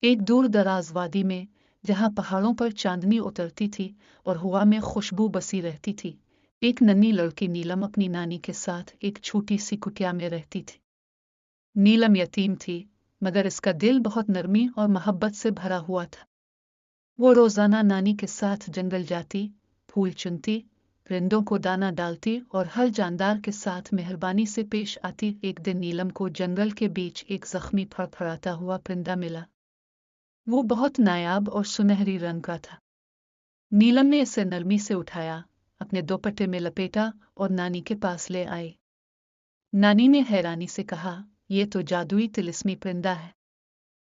एक दूर दराज वादी में, जहाँ पहाड़ों पर चांदनी उतरती थी और हवा में खुशबू बसी रहती थी, एक नन्ही लड़की नीलम अपनी नानी के साथ एक छोटी सी कुटिया में रहती थी। नीलम यतीम थी, मगर इसका दिल बहुत नरमी और मोहब्बत से भरा हुआ था। वो रोजाना नानी के साथ जंगल जाती, फूल चुनती, परिंदों को दाना डालती और हर जानदार के साथ मेहरबानी से पेश आती। एक दिन नीलम को जंगल के बीच एक जख्मी फड़फड़ाता हुआ परिंदा मिला। वो बहुत नायाब और सुनहरी रंग का था। नीलम ने इसे नरमी से उठाया, अपने दोपट्टे में लपेटा और नानी के पास ले आई। नानी ने हैरानी से कहा, "ये तो जादुई तिलिस्मी परिंदा है।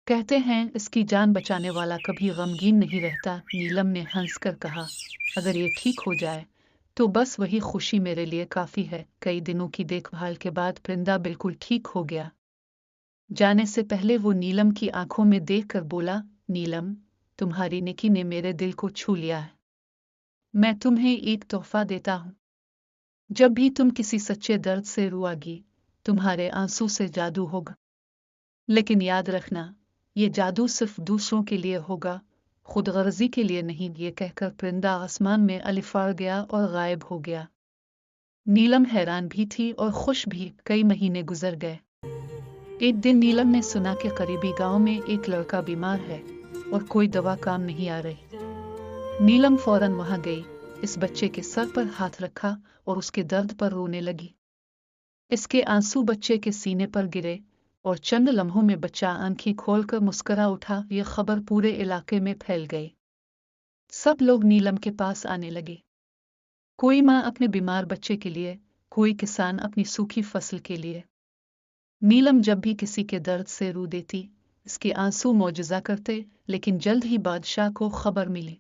कहते हैं इसकी जान बचाने वाला कभी गमगीन नहीं रहता।" नीलम ने हंसकर कहा, "अगर ये ठीक हो जाए तो बस वही खुशी मेरे लिए काफी है।" कई दिनों की देखभाल के बाद परिंदा बिल्कुल ठीक हो गया। जाने से पहले वो नीलम की आंखों में देखकर बोला, "नीलम, तुम्हारी नेकी ने मेरे दिल को छू लिया है। मैं तुम्हें एक तोहफा देता हूँ। जब भी तुम किसी सच्चे दर्द से रोओगी, तुम्हारे आंसू से जादू होगा। लेकिन याद रखना, ये जादू सिर्फ दूसरों के लिए होगा, खुदगर्जी के लिए नहीं।" ये कहकर परिंदा आसमान में अलिफाड़ गया और गायब हो गया। नीलम हैरान भी थी और खुश भी। कई महीने गुजर गए। एक दिन नीलम ने सुना कि करीबी गांव में एक लड़का बीमार है और कोई दवा काम नहीं आ रही। नीलम फौरन वहां गई, इस बच्चे के सर पर हाथ रखा और उसके दर्द पर रोने लगी। इसके आंसू बच्चे के सीने पर गिरे और चंद लम्हों में बच्चा आंखें खोलकर मुस्कुरा उठा। यह खबर पूरे इलाके में फैल गई। सब लोग नीलम के पास आने लगे। कोई माँ अपने बीमार बच्चे के लिए, कोई किसान अपनी सूखी फसल के लिए। नीलम जब भी किसी के दर्द से रो देती, इसके आंसू मौजज़ा करते। लेकिन जल्द ही बादशाह को खबर मिली।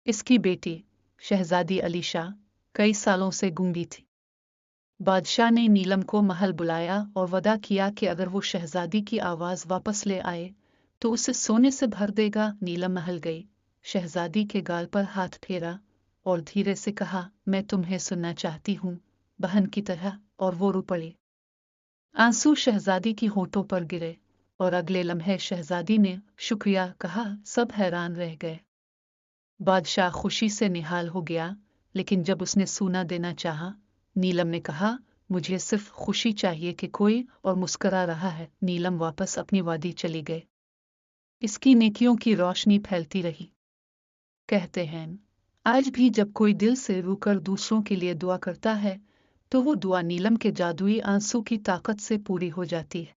इसकी बेटी शहजादी अलीशा कई सालों से गूंगी थी। बादशाह ने नीलम को महल बुलाया और वदा किया कि अगर वो शहजादी की आवाज वापस ले आए तो उसे सोने से भर देगा। नीलम महल गई, शहजादी के गाल पर हाथ फेरा और धीरे से कहा, "मैं तुम्हें सुनना चाहती हूँ, बहन की तरह।" और वो रो पड़ी। आंसू शहजादी की होठों पर गिरे और अगले लम्हे शहजादी ने शुक्रिया कहा। सब हैरान रह गए। बादशाह खुशी से निहाल हो गया, लेकिन जब उसने सूना देना चाहा, नीलम ने कहा, "मुझे सिर्फ खुशी चाहिए कि कोई और मुस्कुरा रहा है।" नीलम वापस अपनी वादी चली गई। इसकी नेकियों की रोशनी फैलती रही। कहते हैं, आज भी जब कोई दिल से रूकर दूसरों के लिए दुआ करता है, तो वो दुआ नीलम के जादुई आंसू की ताकत से पूरी हो जाती है।